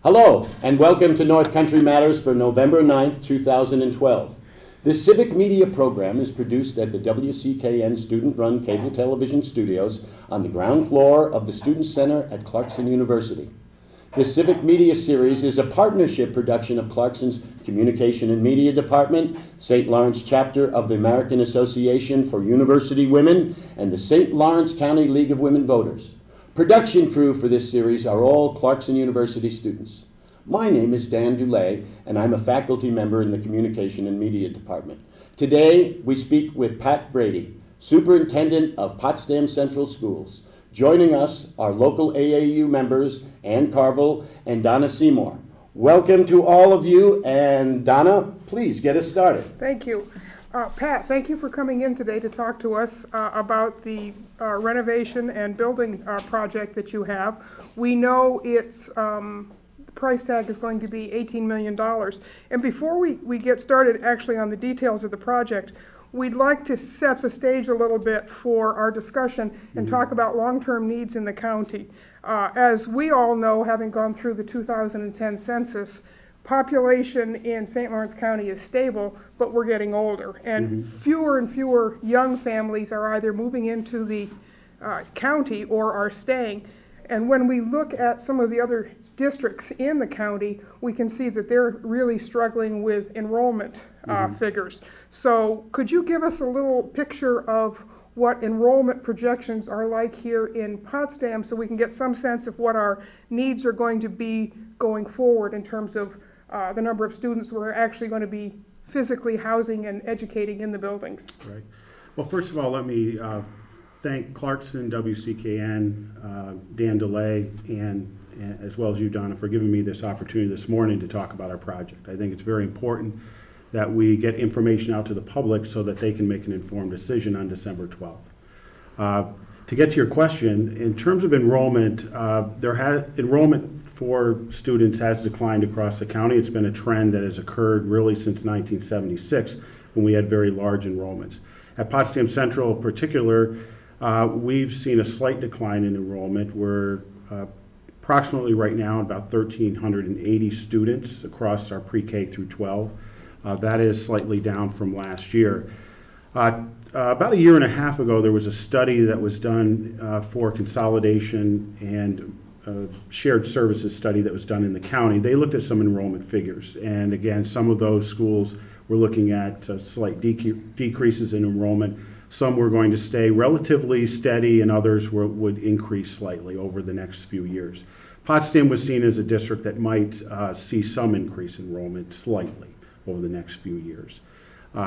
Hello, and welcome to North Country Matters for November 9th, 2012. This civic media program is produced at the WCKN student-run cable television studios on the ground floor of the Student Center at Clarkson University. This civic media series is a partnership production of Clarkson's Communication and Media Department, St. Lawrence chapter of the American Association for University Women, and the St. Lawrence County League of Women Voters. Production crew for this series are all Clarkson University students. My name is Dan Dulay, and I'm a faculty member in the Communication and Media Department. Today, we speak with Pat Brady, Superintendent of Potsdam Central Schools. Joining us are local AAU members Ann Carville and Donna Seymour. Welcome to all of you, and Donna, please get us started. Thank you. Pat, thank you for coming in today to talk to us about the renovation and building project that you have. We know its the price tag is going to be $18 million. And before we get started actually on the details of the project, we'd like to set the stage a little bit for our discussion and talk about long-term needs in the county. As we all know, having gone through the 2010 census, population in St. Lawrence County is stable, but we're getting older. And fewer and fewer young families are either moving into the county or are staying. And when we look at some of the other districts in the county, we can see that they're really struggling with enrollment figures. So could you give us a little picture of what enrollment projections are like here in Potsdam so we can get some sense of what our needs are going to be going forward in terms of the number of students we're actually going to be physically housing and educating in the buildings? Right. Well, first of all, let me thank Clarkson, WCKN, Dan DeLay, and as well as you, Donna, for giving me this opportunity this morning to talk about our project. I think it's very important that we get information out to the public so that they can make an informed decision on December 12th. To get to your question, in terms of enrollment, enrollment for students has declined across the county. It's been a trend that has occurred really since 1976 when we had very large enrollments. At Potsdam Central in particular, we've seen a slight decline in enrollment. We're approximately right now about 1,380 students across our pre-K through 12. That is slightly down from last year. About a year and a half ago, there was a study that was done for consolidation and shared services study that was done in the county. They looked at some enrollment figures, and again, some of those schools were looking at slight decreases in enrollment. Some were going to stay relatively steady, and others would increase slightly over the next few years. Potsdam was seen as a district that might see some increase in enrollment slightly over the next few years.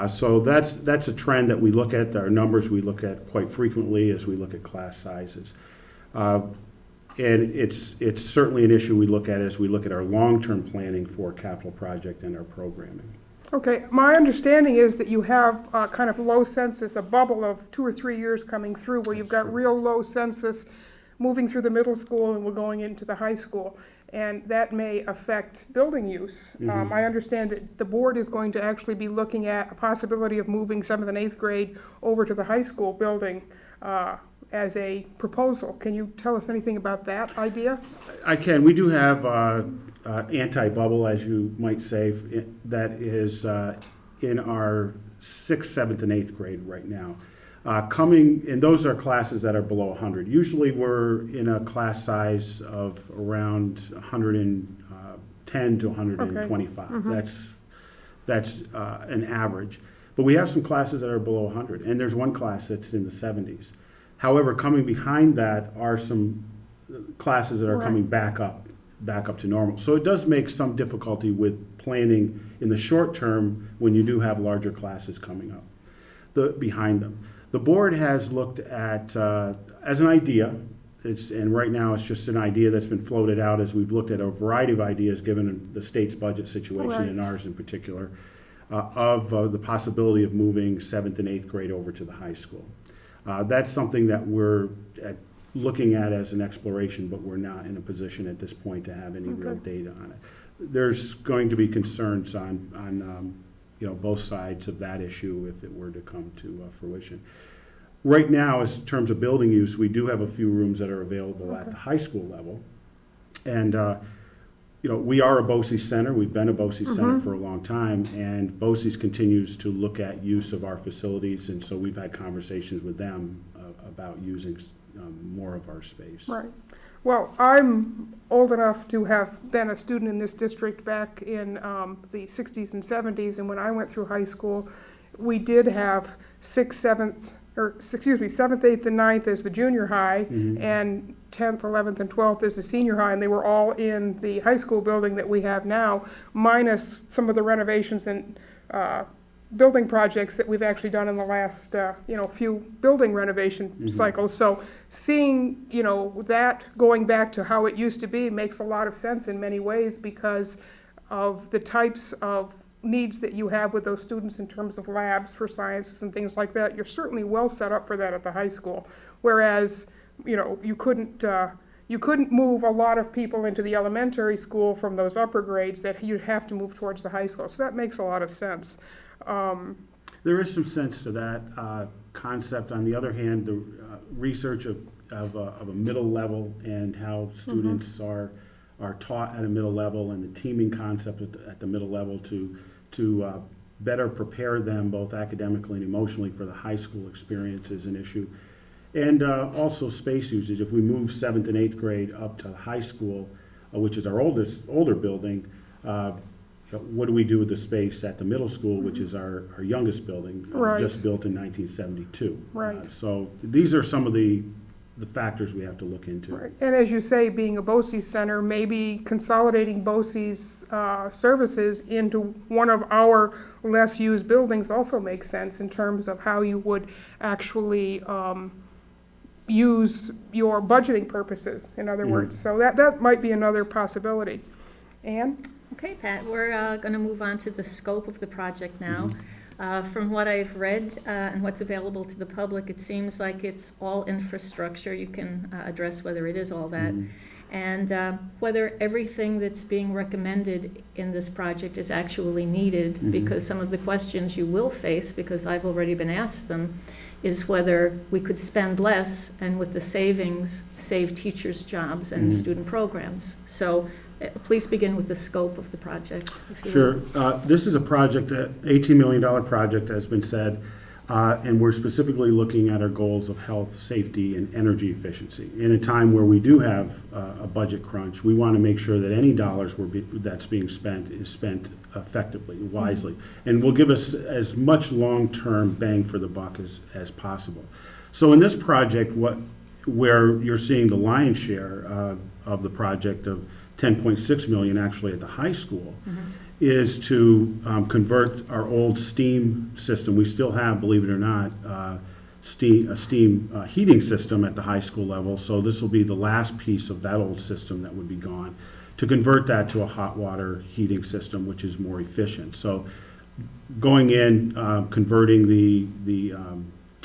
So that's a trend that we look at. Our numbers we look at quite frequently as we look at class sizes. And it's certainly an issue we look at as we look at our long-term planning for a capital project and our programming. Okay, my understanding is that you have kind of low census, a bubble of 2 or 3 years coming through where you've got real low census moving through the middle school and we're going into the high school. And that may affect building use. I understand that the board is going to actually be looking at a possibility of moving 7th and 8th grade over to the high school building as a proposal. Can you tell us anything about that idea? I can. We do have anti-bubble, as you might say, that is in our 6th, 7th, and 8th grade right now. And those are classes that are below 100. Usually we're in a class size of around 110 to 125. Okay. That's an average. But we have some classes that are below 100, and there's one class that's in the 70s. However, coming behind that are some classes that are coming back up to normal. So it does make some difficulty with planning in the short term when you do have larger classes coming up behind them. The board has looked at, as an idea, and right now it's just an idea that's been floated out as we've looked at a variety of ideas given the state's budget situation and ours in particular, of the possibility of moving 7th and 8th grade over to the high school. That's something that we're looking at as an exploration, but we're not in a position at this point to have any real data on it. There's going to be concerns on both sides of that issue if it were to come to fruition. Right now, as in terms of building use, we do have a few rooms that are available at the high school level, and we are a BOCES center. We've been a BOCES center for a long time, and BOCES continues to look at use of our facilities, and so we've had conversations with them about using more of our space. Right. Well, I'm old enough to have been a student in this district back in the 60s and 70s, and when I went through high school, we did have 7th, 8th, and 9th as the junior high, and 10th, 11th, and 12th as the senior high, and they were all in the high school building that we have now, minus some of the renovations and building projects that we've actually done in the last, few building renovation cycles. So seeing, that going back to how it used to be makes a lot of sense in many ways because of the types of needs that you have with those students in terms of labs for sciences and things like that. You're certainly well set up for that at the high school. Whereas, you couldn't move a lot of people into the elementary school from those upper grades that you'd have to move towards the high school. So that makes a lot of sense. There is some sense to that concept. On the other hand, the research of a middle level and how students are taught at a middle level, and the teaming concept at the middle level to better prepare them both academically and emotionally for the high school experience is an issue. And also space usage. If we move 7th and 8th grade up to high school, which is our older building, what do we do with the space at the middle school, which is our youngest building, just built in 1972? Right. So these are some of the factors we have to look into. Right. And as you say, being a BOCES center, maybe consolidating BOCES services into one of our less used buildings also makes sense in terms of how you would actually use your budgeting purposes, in other words. So that might be another possibility. Ann? Okay, Pat, we're going to move on to the scope of the project now. From what I've read and what's available to the public, it seems like it's all infrastructure. You can address whether it is all that. And whether everything that's being recommended in this project is actually needed, because some of the questions you will face, because I've already been asked them, is whether we could spend less and with the savings save teachers' jobs and student programs. So please begin with the scope of the project. Sure. This is a project, $18 million project, has been said, and we're specifically looking at our goals of health, safety, and energy efficiency. In a time where we do have a budget crunch, we want to make sure that any dollars that's being spent is spent effectively, wisely, and will give us as much long-term bang for the buck as possible. So in this project, where you're seeing the lion's share of the project of $10.6 million actually at the high school, is to convert our old steam system. We still have, believe it or not, a steam heating system at the high school level, so this will be the last piece of that old system that would be gone, to convert that to a hot water heating system, which is more efficient. So going in, converting the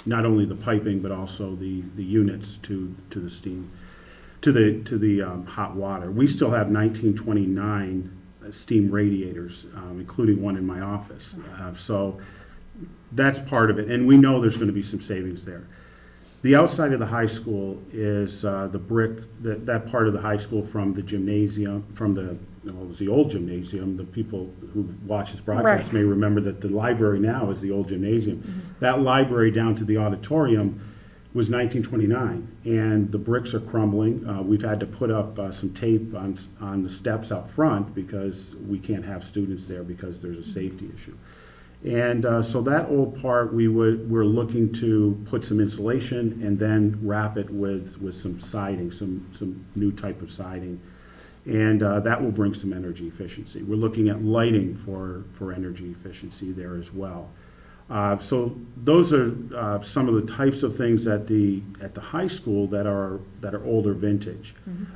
not only the piping but also the units to the steam, to the hot water. We still have 1929 steam radiators, including one in my office. So that's part of it, and we know there's going to be some savings there. The outside of the high school is the brick, that part of the high school from the gymnasium, it was the old gymnasium. The people who watch this broadcast may remember that the library now is the old gymnasium. That library down to the auditorium was 1929, and the bricks are crumbling. We've had to put up some tape on the steps out front because we can't have students there because there's a safety issue. And so that old part, we're looking to put some insulation and then wrap it with some siding, some new type of siding, and that will bring some energy efficiency. We're looking at lighting for energy efficiency there as well. So those are some of the types of things at the high school that are older vintage,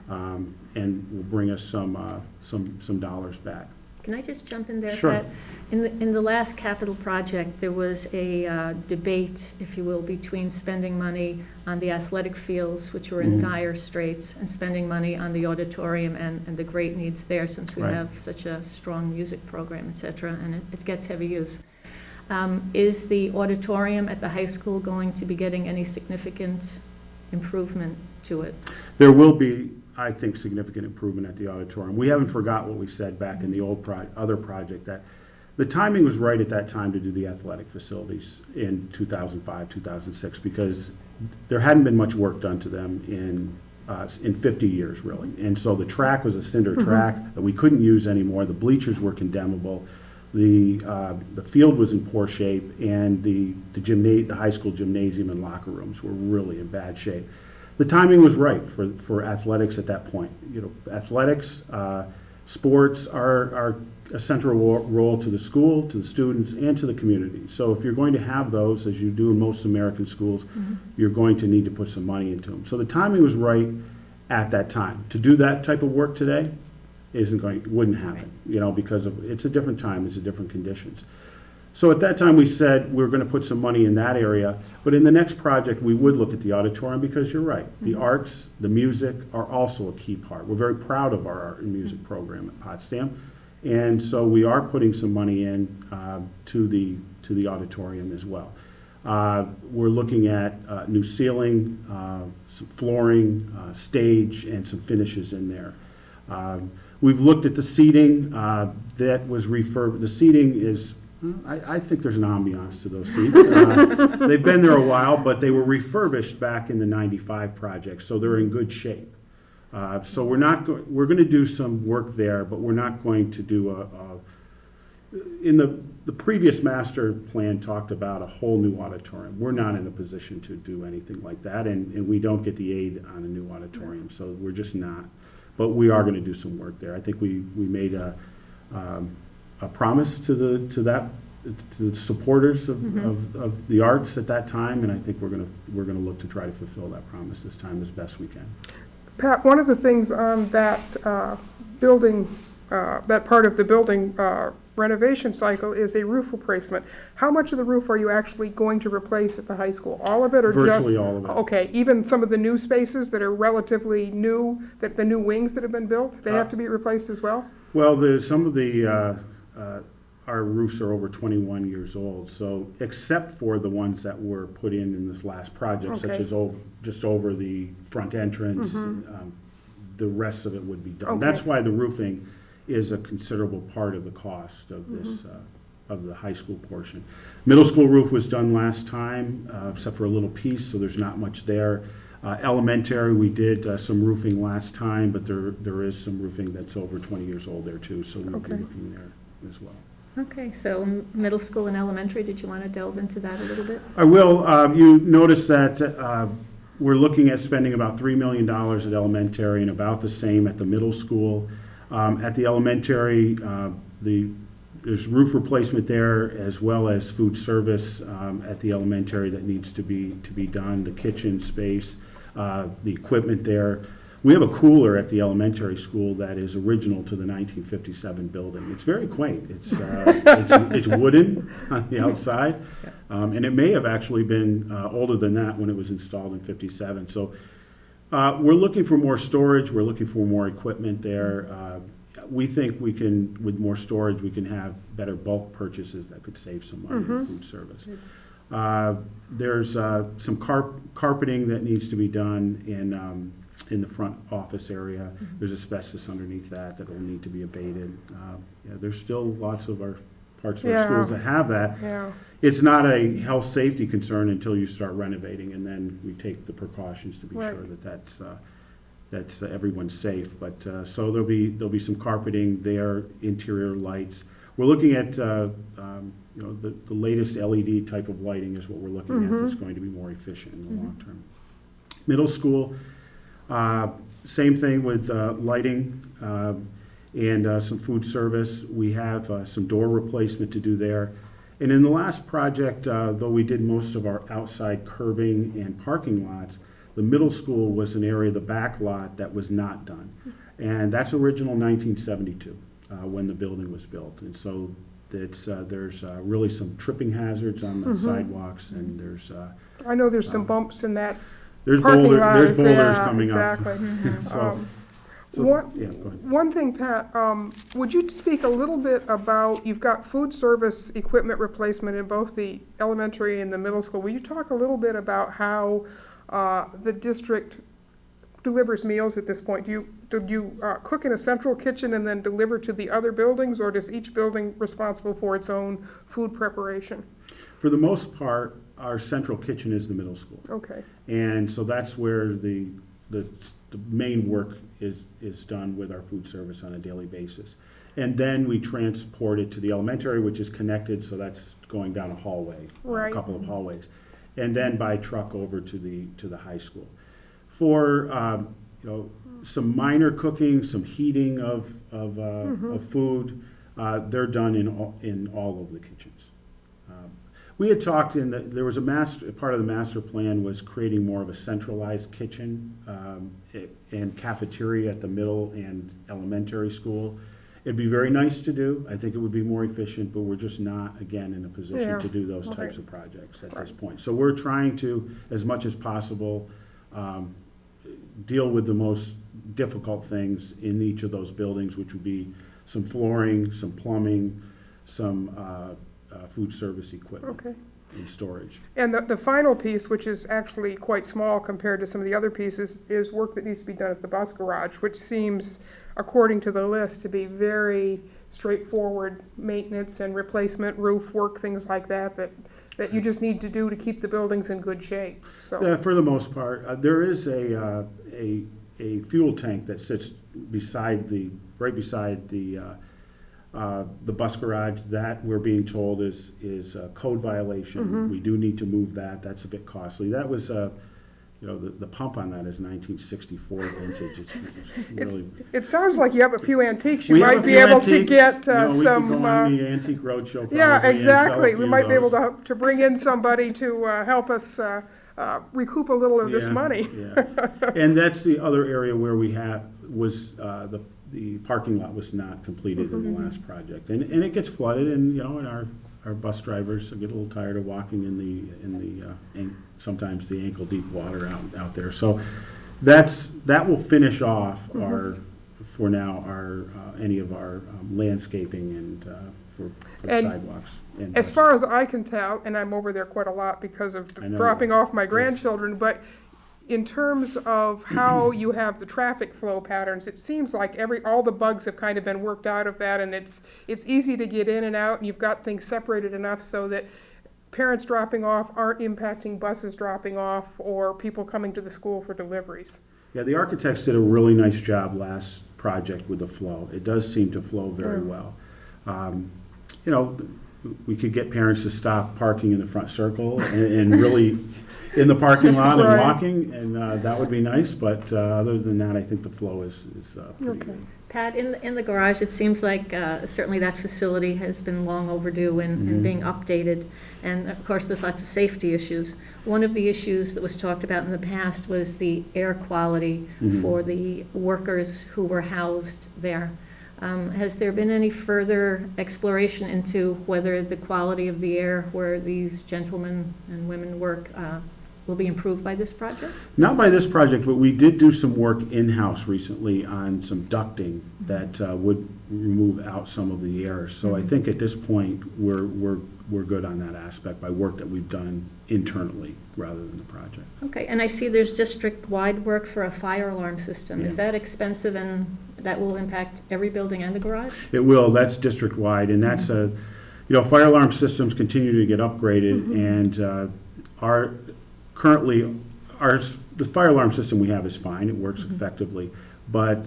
and will bring us some dollars back. Can I just jump in there? Sure. Pat? In the last capital project, there was a debate, if you will, between spending money on the athletic fields, which were in dire straits, and spending money on the auditorium and the great needs there, since we have such a strong music program, et cetera, and it gets heavy use. Is the auditorium at the high school going to be getting any significant improvement to it? There will be I think, significant improvement at the auditorium. We haven't forgot what we said back in the old other project, that the timing was right at that time to do the athletic facilities in 2005, 2006, because there hadn't been much work done to them in 50 years, really. And so the track was a cinder track that we couldn't use anymore. The bleachers were condemnable. The field was in poor shape, and the high school gymnasium and locker rooms were really in bad shape. The timing was right for athletics at that point. Athletics, sports are a central role to the school, to the students, and to the community. So if you're going to have those, as you do in most American schools, you're going to need to put some money into them. So the timing was right at that time. To do that type of work today wouldn't happen, because it's a different time, it's a different conditions. So at that time, we said we're going to put some money in that area, but in the next project, we would look at the auditorium, because you're right. The arts, the music are also a key part. We're very proud of our art and music program at Potsdam, and so we are putting some money in to the auditorium as well. We're looking at new ceiling, some flooring, stage, and some finishes in there. We've looked at the seating that was refurbished. The seating is, I think there's an ambiance to those seats. They've been there a while, but they were refurbished back in the '95 project, so they're in good shape. So we're going to do some work there, but we're not going to do in the previous master plan talked about a whole new auditorium. We're not in a position to do anything like that, and we don't get the aid on a new auditorium, so we're just not. But we are going to do some work there. I think we made a promise to the supporters of the arts at that time, and I think we're going to look to try to fulfill that promise this time as best we can. Pat, one of the things on that building, that part of the building renovation cycle is a roof replacement. How much of the roof are you actually going to replace at the high school? All of it, or Virtually just? all of it. Okay, even some of the new spaces that are relatively new, that the new wings that have been built, they have to be replaced as well? Well, some of our roofs are over 21 years old, so except for the ones that were put in this last project, such as just over the front entrance, the rest of it would be done. That's why the roofing is a considerable part of the cost of this, of the high school portion. Middle school roof was done last time, except for a little piece, so there's not much there. Elementary, we did some roofing last time, but there is some roofing that's over 20 years old there too, so we'll be looking there as well. Okay, so middle school and elementary, did you want to delve into that a little bit? I will. You notice that we're looking at spending about $3 million at elementary and about the same at the middle school. At the elementary, there's roof replacement there, as well as food service at the elementary that needs to be done. The kitchen space, the equipment there. We have a cooler at the elementary school that is original to the 1957 building. It's very quaint. It's wooden on the outside, and it may have actually been older than that when it was installed in '57. So we're looking for more storage. We're looking for more equipment there. We think we can, with more storage, we can have better bulk purchases that could save some money in food service. There's some carpeting that needs to be done in the front office area. There's asbestos underneath that will need to be abated. There's still lots of our parts of our schools that have that. Yeah. It's not a health safety concern until you start renovating, and then we take the precautions to be sure that that's everyone's safe. But so there'll be some carpeting there, interior lights. We're looking at the latest LED type of lighting is what we're looking at. That's going to be more efficient in the long term. Middle school. Same thing with lighting and some food service. We have some door replacement to do there. And in the last project, though we did most of our outside curbing and parking lots, the middle school was an area of the back lot that was not done. And that's original 1972 when the building was built. And so there's really some tripping hazards on the sidewalks, and there's I know there's some bumps in that. There's boulders coming up. So go ahead. One thing, Pat, would you speak a little bit about, you've got food service equipment replacement in both the elementary and the middle school. Will you talk a little bit about how the district delivers meals at this point? Do you cook in a central kitchen and then deliver to the other buildings, or does each building responsible for its own food preparation? For the most part, our central kitchen is the middle school. Okay. And so that's where the main work is done with our food service on a daily basis. And then we transport it to the elementary, which is connected, so that's going down a hallway, Right. a couple of hallways. And then by truck over to the high school. For, some minor cooking, some heating of food, they're done in all of the kitchens. We had talked there was part of the master plan was creating more of a centralized kitchen and cafeteria at the middle and elementary school. It'd be very nice to do. I think it would be more efficient, but we're just not, again, in a position to do those types of projects at this point. So we're trying to, as much as possible, deal with the most difficult things in each of those buildings, which would be some flooring, some plumbing, some food service equipment. Okay. And storage. And the final piece, which is actually quite small compared to some of the other pieces, is work that needs to be done at the bus garage, which seems, according to the list, to be very straightforward maintenance and replacement, roof work, things like that you just need to do to keep the buildings in good shape. So. Yeah, for the most part, there is a fuel tank that sits right beside the bus garage. That we're being told is a code violation. Mm-hmm. We do need to move that. That's a bit costly. That was the pump on that is 1964 vintage. It's really. It sounds like you have a few antiques. You We have might a be few able to antiques. get We some. could go on the antique roadshow. Probably Yeah, and sell a exactly. few We of might be able those. to bring in somebody to help us recoup a little of this money. Yeah. And that's the other area where the parking lot was not completed in the last project. And it gets flooded, and our bus drivers get a little tired of walking in sometimes the ankle deep water out there. So that will finish off any of our landscaping and for And sidewalks. And As far as I can tell, and I'm over there quite a lot because of I know. dropping off my grandchildren, but in terms of how you have the traffic flow patterns, it seems like all the bugs have kind of been worked out of that, and it's easy to get in and out, and you've got things separated enough so that parents dropping off aren't impacting buses dropping off or people coming to the school for deliveries. Yeah, the architects did a really nice job last project with the flow. It does seem to flow very well. We could get parents to stop parking in the front circle and really in the parking lot and Right. walking, and that would be nice, but other than that, I think the flow is pretty Okay. good. Pat, in the garage, it seems like certainly that facility has been long overdue in being updated. And of course, there's lots of safety issues. One of the issues that was talked about in the past was the air quality for the workers who were housed there. Has there been any further exploration into whether the quality of the air where these gentlemen and women work will be improved by this project? Not by this project, but we did do some work in-house recently on some ducting that would remove out some of the air. So I think at this point, we're good on that aspect by work that we've done internally rather than the project. Okay, and I see there's district-wide work for a fire alarm system. Is that expensive, and that will impact every building and the garage? It will. That's district-wide, and that's fire alarm systems continue to get upgraded, and the fire alarm system we have is fine. It works effectively, but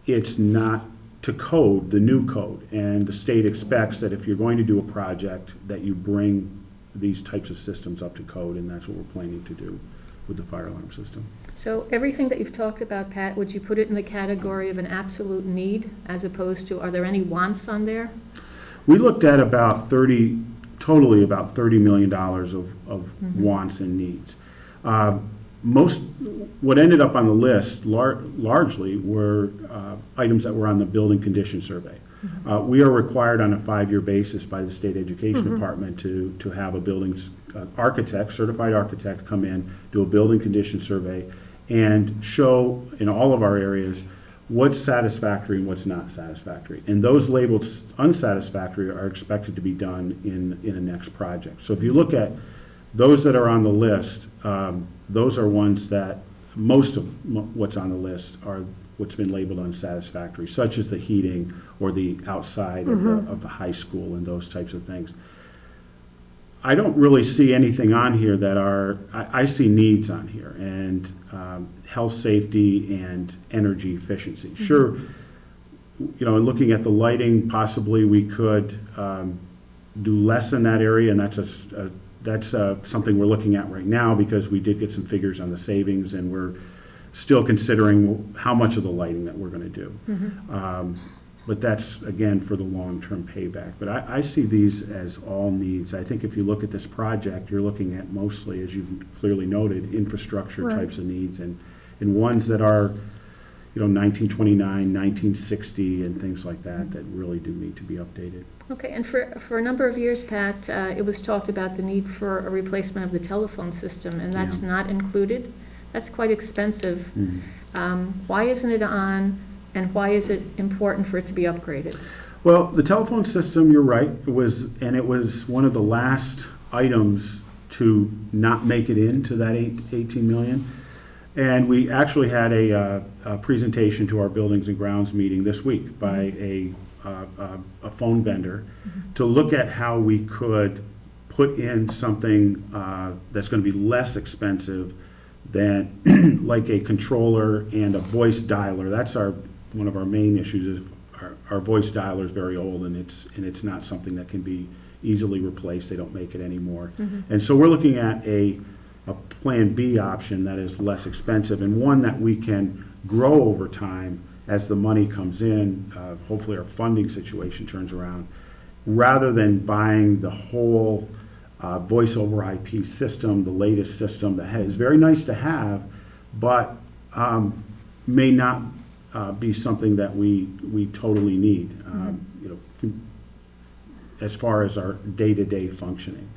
it's not to code, the new code, and the state expects that if you're going to do a project, that you bring these types of systems up to code, and that's what we're planning to do with the fire alarm system. So everything that you've talked about, Pat, would you put it in the category of an absolute need as opposed to, are there any wants on there? We looked at about $30 million of wants and needs. What ended up on the list largely were items that were on the building condition survey. We are required on a 5-year basis by the state education department to have a buildings certified architect come in, do a building condition survey, and show in all of our areas what's satisfactory and what's not satisfactory. And those labeled unsatisfactory are expected to be done in a next project. So if you look at those that are on the list, those are ones that most of what's on the list are what's been labeled unsatisfactory, such as the heating or the outside of the high school and those types of things. I don't really see anything on here that are, I see needs on here, and health, safety, and energy efficiency. Sure, you know, in looking at the lighting, possibly we could do less in that area, and that's something we're looking at right now, because we did get some figures on the savings, and we're still considering how much of the lighting that we're going to do. But that's, again, for the long-term payback. But I see these as all needs. I think if you look at this project, you're looking at mostly, as you've clearly noted, infrastructure types of needs, and ones that are, you know, 1929, 1960, and things like that, that really do need to be updated. Okay, and for a number of years, Pat, it was talked about the need for a replacement of the telephone system, and that's not included. That's quite expensive. Why isn't it on, and why is it important for it to be upgraded? Well, the telephone system, you're right, it was one of the last items to not make it into that 18 million. And we actually had a presentation to our Buildings and Grounds meeting this week by a phone vendor to look at how we could put in something that's going to be less expensive than like a controller and a voice dialer. That's one of our main issues is our voice dialer is very old, and it's not something that can be easily replaced. They don't make it anymore. And so we're looking at a plan B option that is less expensive, and one that we can grow over time as the money comes in. Hopefully our funding situation turns around, rather than buying the whole voice over IP system, the latest system that is very nice to have, but may not be something that we totally need, you know, as far as our day-to-day functioning.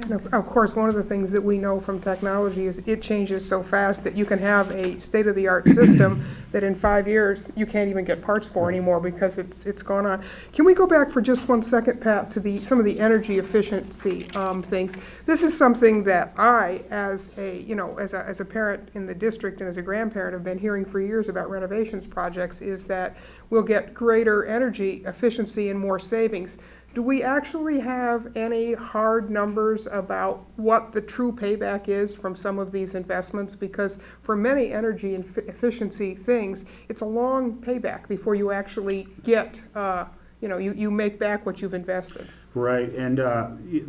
And of course, one of the things that we know from technology is it changes so fast that you can have a state-of-the-art system that in 5 years you can't even get parts for anymore because it's gone on. Can we go back for just 1 second, Pat, to some of the energy efficiency things? This is something that I, as a parent in the district and as a grandparent, have been hearing for years about renovations projects, is that we'll get greater energy efficiency and more savings. Do we actually have any hard numbers about what the true payback is from some of these investments? Because for many energy and efficiency things, it's a long payback before you actually get, you make back what you've invested. Right, and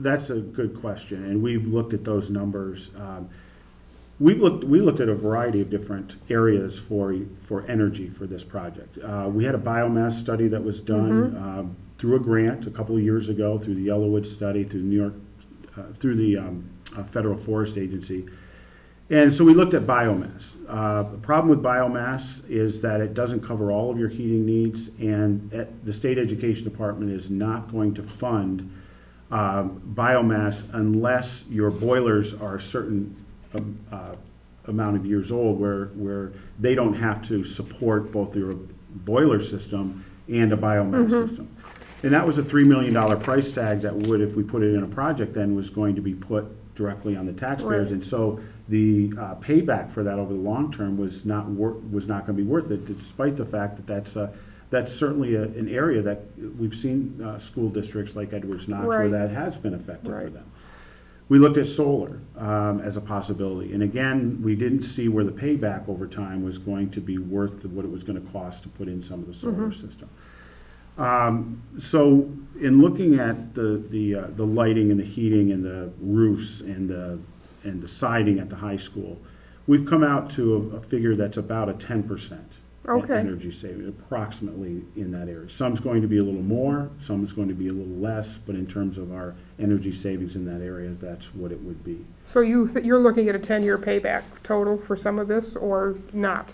that's a good question, and we've looked at those numbers. We looked at a variety of different areas for energy for this project. We had a biomass study that was done through a grant a couple of years ago, through the Yellowwood study, through New York, through the Federal Forest Agency. And so we looked at biomass. The problem with biomass is that it doesn't cover all of your heating needs, and the State Education Department is not going to fund biomass unless your boilers are a certain amount of years old, where they don't have to support both your boiler system and a biomass system. And that was a $3 million price tag that would, if we put it in a project, then was going to be put directly on the taxpayers. Right. And so the payback for that over the long term was not going to be worth it, despite the fact that that's certainly an area that we've seen school districts like Edwards Knox where that has been effective for them. We looked at solar as a possibility, and again, we didn't see where the payback over time was going to be worth what it was going to cost to put in some of the solar system. So in looking at the lighting and the heating and the roofs and the siding at the high school, we've come out to a figure that's about a 10% energy saving, approximately in that area. Some's going to be a little more, some's going to be a little less, but in terms of our energy savings in that area, that's what it would be. So you're looking at a 10-year payback total for some of this, or not?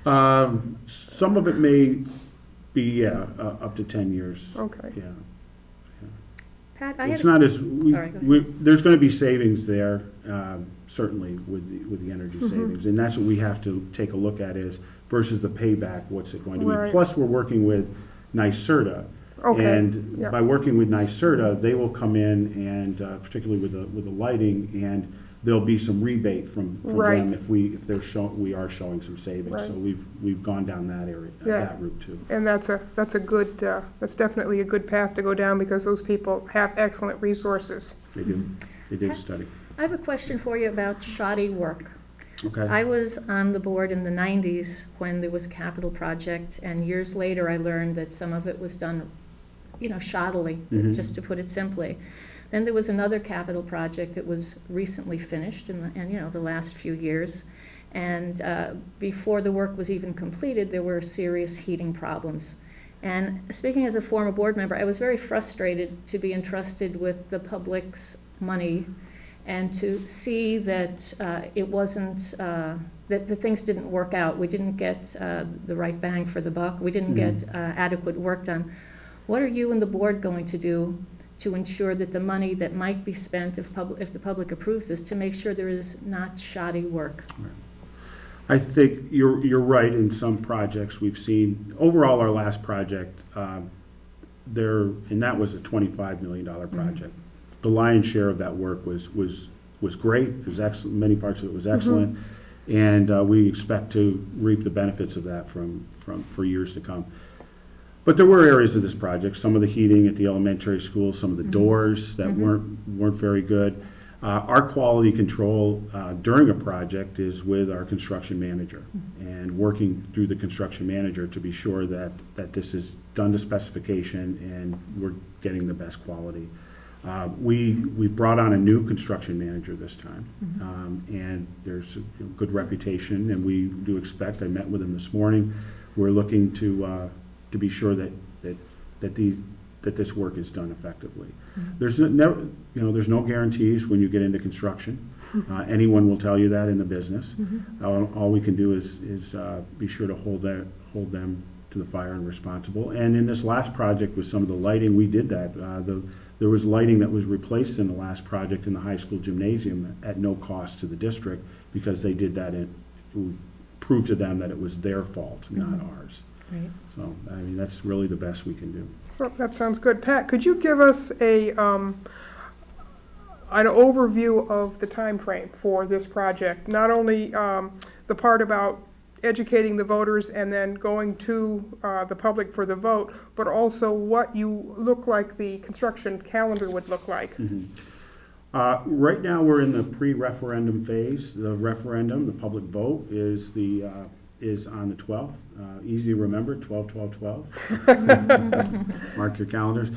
Some of it may be up to 10 years. Okay. Yeah. Pat, It's not as Sorry, there's going to be savings there, certainly with the energy savings, and that's what we have to take a look at is versus the payback. What's it going to be? Plus, we're working with NYSERDA, and by working with NYSERDA, they will come in and particularly with the lighting and there'll be some rebate from Right. them if we are showing some savings. Right. So we've gone down that area, Yeah. that route too. And that's a good, that's definitely a good path to go down, because those people have excellent resources. They do. They did study. I have a question for you about shoddy work. Okay. I was on the board in the 90s when there was a capital project, and years later I learned that some of it was done, shoddily, Mhm. just to put it simply. Then there was another capital project that was recently finished in the last few years. And before the work was even completed, there were serious heating problems. And speaking as a former board member, I was very frustrated to be entrusted with the public's money and to see that it wasn't, that the things didn't work out. We didn't get the right bang for the buck. We didn't get adequate work done. What are you and the board going to do to ensure that the money that might be spent, if the public approves this, to make sure there is not shoddy work? I think you're right. In some projects we've seen, overall our last project, and that was a $25 million project. The lion's share of that work was great. It was excellent. Many parts of it was excellent. And we expect to reap the benefits of that for years to come. But there were areas of this project, some of the heating at the elementary school, some of the doors that weren't very good. Our quality control during a project is with our construction manager, and working through the construction manager to be sure that this is done to specification and we're getting the best quality. We've brought on a new construction manager this time, and there's a good reputation, and we do expect, I met with him this morning, we're looking to be sure that this work is done effectively. There's no guarantees when you get into construction. Anyone will tell you that in the business. All we can do is be sure to hold them to the fire and responsible. And in this last project with some of the lighting, we did that. There was lighting that was replaced in the last project in the high school gymnasium at no cost to the district, because they did that. It proved to them that it was their fault, not ours. Right. So, I mean, that's really the best we can do. So that sounds good. Pat, could you give us an overview of the time frame for this project? Not only the part about educating the voters and then going to the public for the vote, but also what you look like the construction calendar would look like. Right now, we're in the pre-referendum phase. The referendum, the public vote, is on the 12th. Easy to remember, 12/12/12. Mark your calendars.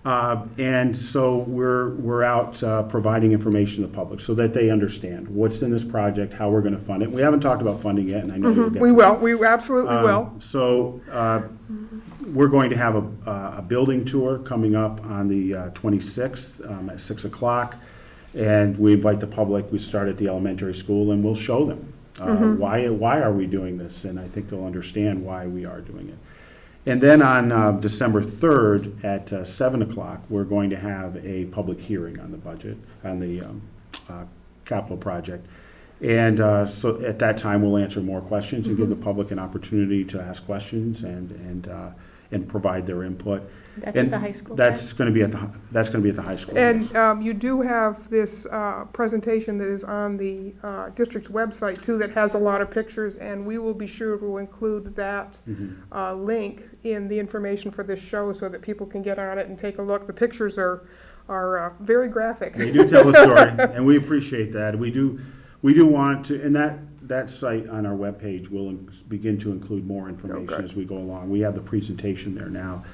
And so we're out providing information to the public so that they understand what's in this project, how we're going to fund it. We haven't talked about funding yet, and I know you'll get We to will. We absolutely will. So we're going to have a building tour coming up on the 26th at 6 o'clock, and we invite the public. We start at the elementary school, and we'll show them why are we doing this, and I think they'll understand why we are doing it. And then on December 3rd at 7 o'clock, we're going to have a public hearing on the budget, on the capital project. And so at that time, we'll answer more questions and give the public an opportunity to ask questions and provide their input. That's And at the high school? That's going to be at the high school. And you do have this presentation that is on the district's website too, that has a lot of pictures, and we will be sure to include that link in the information for this show so that people can get on it and take a look. The pictures are very graphic. They do tell a story, and we appreciate that. We do want to, and that site on our webpage will begin to include more information as we go along. We have the presentation there now.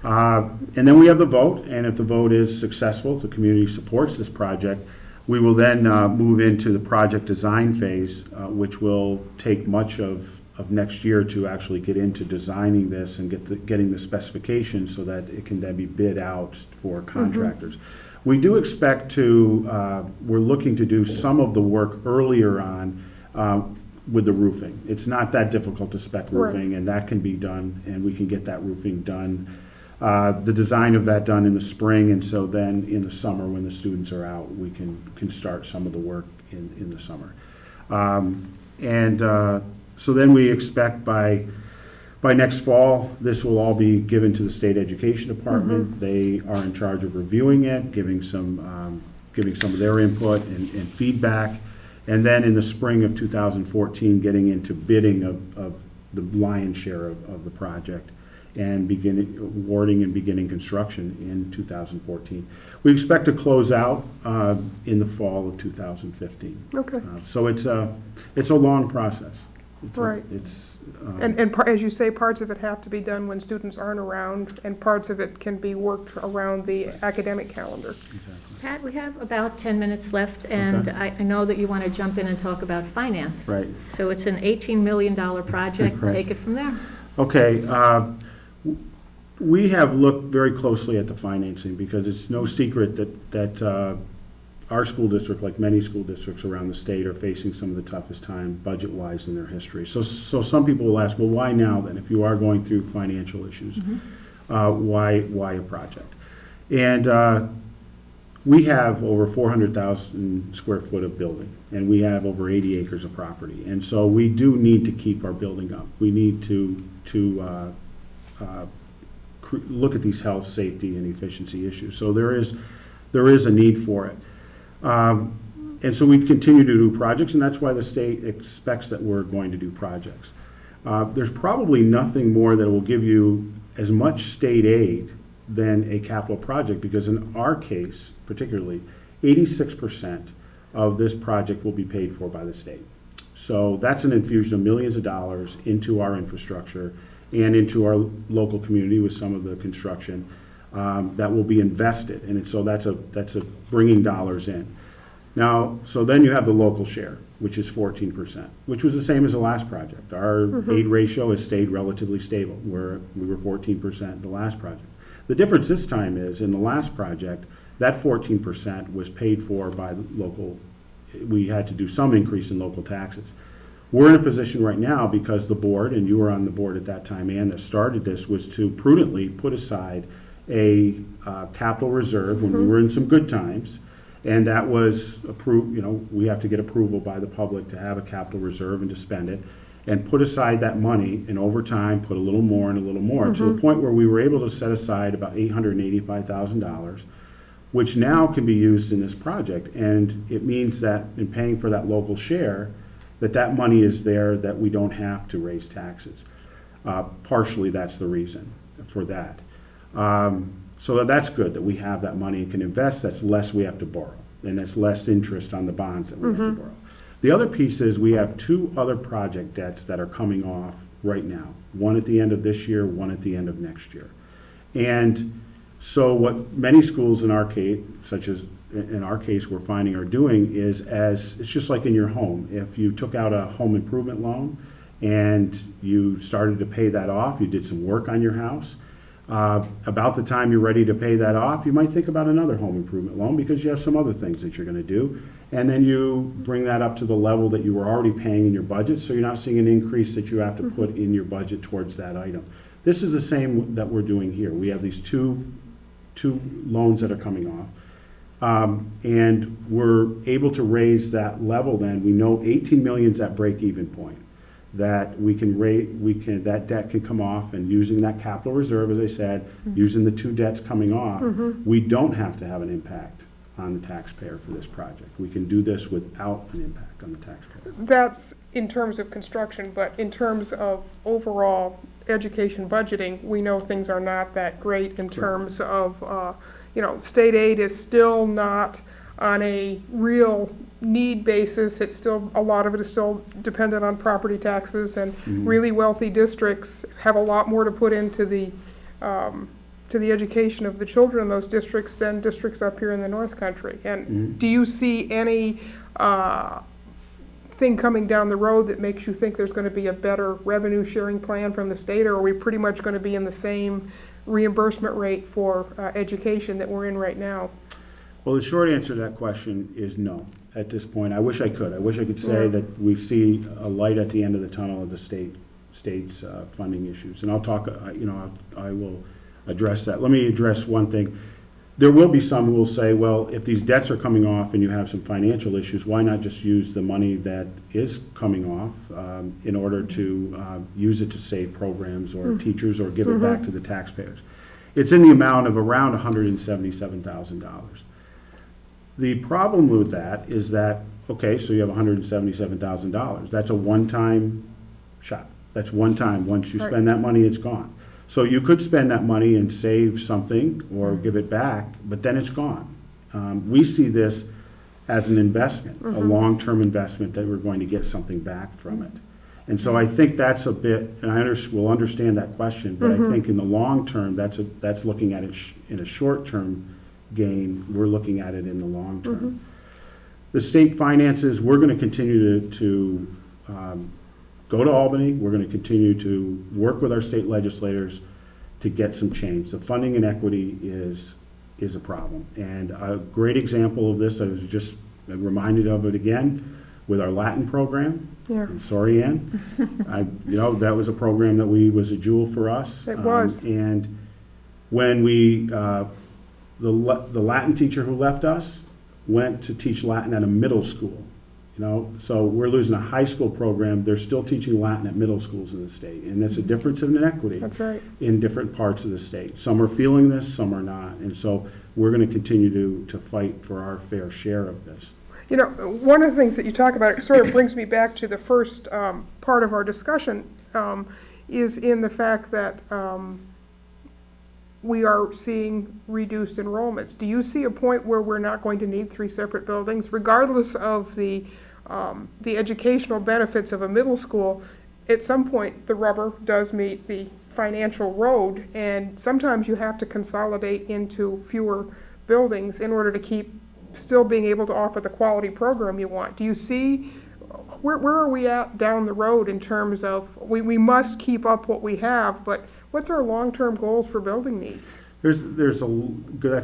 And then we have the vote, and if the vote is successful, if the community supports this project, we will then move into the project design phase, which will take much of next year to actually get into designing this and getting the specifications so that it can then be bid out for contractors. We do expect to, we're looking to do some of the work earlier on with the roofing. It's not that difficult to spec roofing, and that can be done, and we can get that roofing done. The design of that done in the spring, and so then in the summer when the students are out, we can start some of the work in the summer. So then we expect by next fall, this will all be given to the State Education Department. They are in charge of reviewing it, giving some giving some of their input and feedback. And then in the spring of 2014, getting into bidding of the lion's share of the project and awarding and beginning construction in 2014. We expect to close out in the fall of 2015. Okay. So it's a long process. Right. And as you say, parts of it have to be done when students aren't around, and parts of it can be worked around the academic calendar. Exactly. Pat, we have about 10 minutes left, and Okay. I know that you want to jump in and talk about finance. Right. So it's an $18 million project. Right. Take it from there. Okay, we have looked very closely at the financing because it's no secret that our school district, like many school districts around the state, are facing some of the toughest time budget-wise in their history. So some people will ask, well, why now then? If you are going through financial issues, why a project? And we have over 400,000 square foot of building, and we have over 80 acres of property. And so we do need to keep our building up. We need to look at these health, safety, and efficiency issues. So there is a need for it. And so we continue to do projects, and that's why the state expects that we're going to do projects. There's probably nothing more that will give you as much state aid than a capital project, because in our case, particularly, 86% of this project will be paid for by the state. So that's an infusion of millions of dollars into our infrastructure and into our local community with some of the construction that will be invested. And so that's a bringing dollars in. Now, so then you have the local share, which is 14%, which was the same as the last project. Our aid ratio has stayed relatively stable, where we were 14% the last project. The difference this time is, in the last project, that 14% was paid for by the local. We had to do some increase in local taxes. We're in a position right now, because the board, and you were on the board at that time, and that started this, was to prudently put aside a capital reserve when we were in some good times. And that was approved, we have to get approval by the public to have a capital reserve and to spend it, and put aside that money, and over time, put a little more and a little more, to the point where we were able to set aside about $885,000, which now can be used in this project. And it means that in paying for that local share, that money is there, that we don't have to raise taxes. Partially, that's the reason for that. So that's good that we have that money and can invest. That's less we have to borrow, and that's less interest on the bonds that we have to borrow. The other piece is we have two other project debts that are coming off right now, one at the end of this year, one at the end of next year. And so what many schools in our case, such as in our case we're finding are doing, is it's just like in your home. If you took out a home improvement loan and you started to pay that off, you did some work on your house, about the time you're ready to pay that off, you might think about another home improvement loan because you have some other things that you're going to do. And then you bring that up to the level that you were already paying in your budget, so you're not seeing an increase that you have to put in your budget towards that item. This is the same that we're doing here. We have these two loans that are coming off. And we're able to raise that level then. We know 18 million is that break-even point, that that debt can come off, and using that capital reserve, as I said, using the two debts coming off, we don't have to have an impact on the taxpayer for this project. We can do this without an impact on the taxpayer. That's in terms of construction, but in terms of overall education budgeting, we know things are not that great in terms of, state aid is still not on a real need basis. It's still, a lot of it is still dependent on property taxes, and really wealthy districts have a lot more to put into the education of the children in those districts than districts up here in the North Country. And do you see any thing coming down the road that makes you think there's going to be a better revenue sharing plan from the state, or are we pretty much going to be in the same reimbursement rate for education that we're in right now? Well, the short answer to that question is no at this point. I wish I could. I wish I could say that we see a light at the end of the tunnel of the state's funding issues. And I'll talk, I will address that. Let me address one thing. There will be some who will say, well, if these debts are coming off and you have some financial issues, why not just use the money that is coming off in order to use it to save programs or teachers, or give it back to the taxpayers? It's in the amount of around $177,000. The problem with that is that, okay, so you have $177,000. That's a one-time shot. That's one time. Once you Right. spend that money, it's gone. So you could spend that money and save something or give it back, but then it's gone. We see this as an investment, a long-term investment that we're going to get something back from it. And so I think that's a bit, and we'll understand that question, but I think in the long term, that's looking at it in a short-term gain. We're looking at it in the long term. The state finances, we're going to continue to go to Albany. We're going to continue to work with our state legislators to get some change. The funding inequity is a problem. And a great example of this, I was just reminded of it again, with our Latin program. Yeah. I'm sorry, Ann. That was a program that was a jewel for us. It was. And when the Latin teacher who left us went to teach Latin at a middle school. So we're losing a high school program. They're still teaching Latin at middle schools in the state. And that's a difference in inequity. That's right. In different parts of the state. Some are feeling this, some are not. And so we're going to continue to fight for our fair share of this. One of the things that you talk about, it sort of brings me back to the first part of our discussion, is in the fact that we are seeing reduced enrollments. Do you see a point where we're not going to need 3 separate buildings, regardless of the educational benefits of a middle school? At some point, the rubber does meet the financial road, and sometimes you have to consolidate into fewer buildings in order to keep still being able to offer the quality program you want. Do you see, where are we at down the road in terms of, we must keep up what we have, but what's our long-term goals for building needs? That's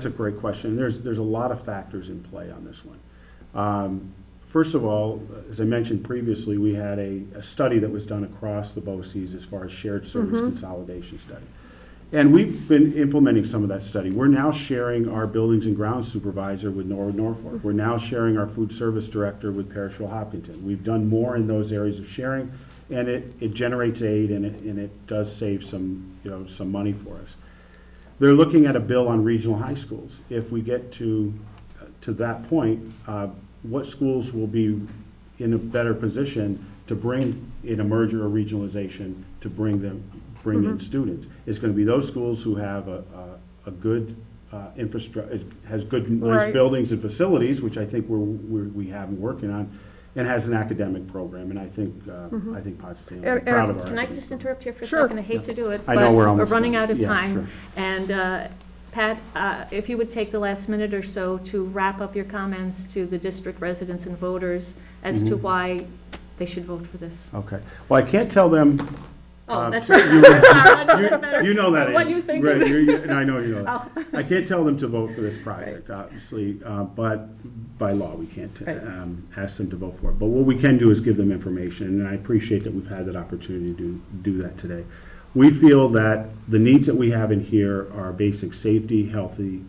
a great question. There's a lot of factors in play on this one. First of all, as I mentioned previously, we had a study that was done across the BOCES as far as shared service consolidation study. And we've been implementing some of that study. We're now sharing our buildings and grounds supervisor with Norwood Norfolk. We're now sharing our food service director with Parishville Hopkinton. We've done more in those areas of sharing, and it generates aid, and it does save some money for us. They're looking at a bill on regional high schools. If we get to that point, what schools will be in a better position to bring in a merger or regionalization to bring in students? It's going to be those schools who have a good infrastructure, has good nice buildings and facilities, which I think we have been working on, and has an academic program. And I think Potsdam. I'm proud of our. Can I just interrupt here for a Sure. second? I hate to do it, I know but we're running out of yeah, time. sure. And Pat, if you would take the last minute or so to wrap up your comments to the district residents and voters as to why they should vote for this. Okay. Well, I can't tell them. Oh, that's right. You know that. What you think. Right, and I know you know that. I can't tell them to vote for this project, obviously, but by law, we can't ask them to vote for it. But what we can do is give them information, and I appreciate that we've had that opportunity to do that today. We feel that the needs that we have in here are basic safety, health, and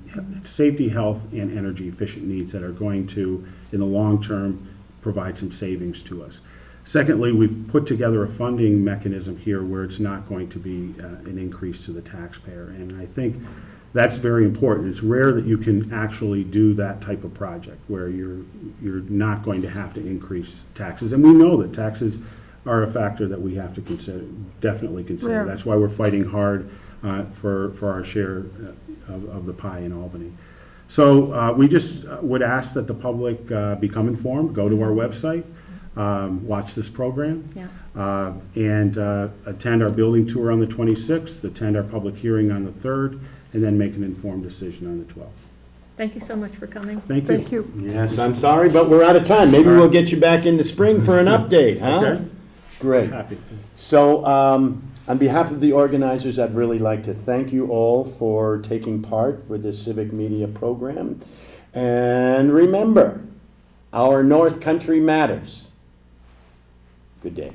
energy efficient needs that are going to, in the long term, provide some savings to us. Secondly, we've put together a funding mechanism here where it's not going to be an increase to the taxpayer, and I think that's very important. It's rare that you can actually do that type of project where you're not going to have to increase taxes, and we know that taxes are a factor that we have to definitely consider. Yeah. That's why we're fighting hard for our share of the pie in Albany. So we just would ask that the public become informed, go to our website, watch this program, and attend our building tour on the 26th, attend our public hearing on the 3rd, and then make an informed decision on the 12th. Thank you so much for coming. Thank you. Thank you. Yes, I'm sorry, but we're out of time. Maybe we'll get you back in the spring for an update, huh? Okay. Great. Happy. So, on behalf of the organizers, I'd really like to thank you all for taking part for this civic media program. And remember, our North Country matters. Good day.